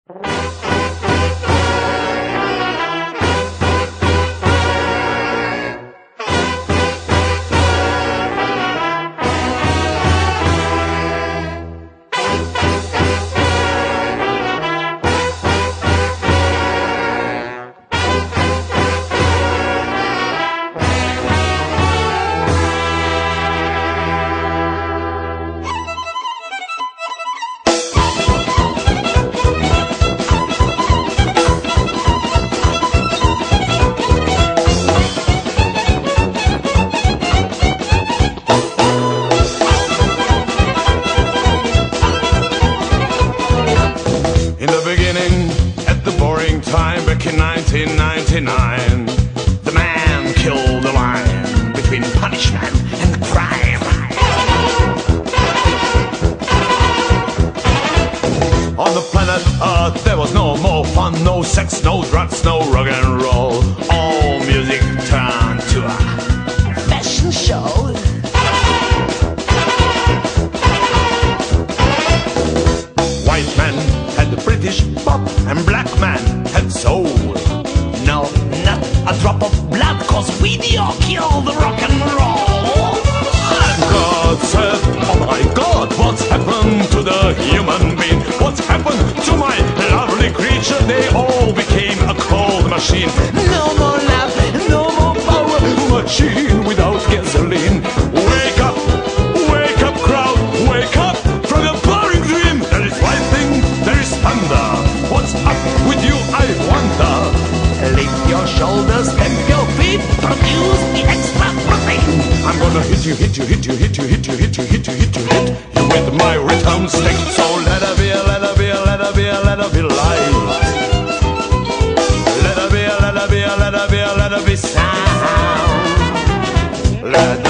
In 1999, the man killed the line between punishment and crime. On the planet Earth there was no more fun, no sex, no drugs, no rock and roll. All music turned to a fashion show. White man had the British pop and black man had soul. No, not a drop of blood, cause video killed the rock and roll. And God said, oh my God, what's happened to the human being? What's happened to my lovely creature? They all became a cold machine. No more love, no more power, machine without gasoline. Wake up crowd, wake up from your boring dream. There is lightning, there is thunder. What's up with you, I wonder? Lift your shoulders, stamp your feet, produce the extra protein. I'm gonna hit you with my rhythm stick. So let her be, let her be, let her be, let her be light. Let her be, let her be, let her be, let her be sound. Let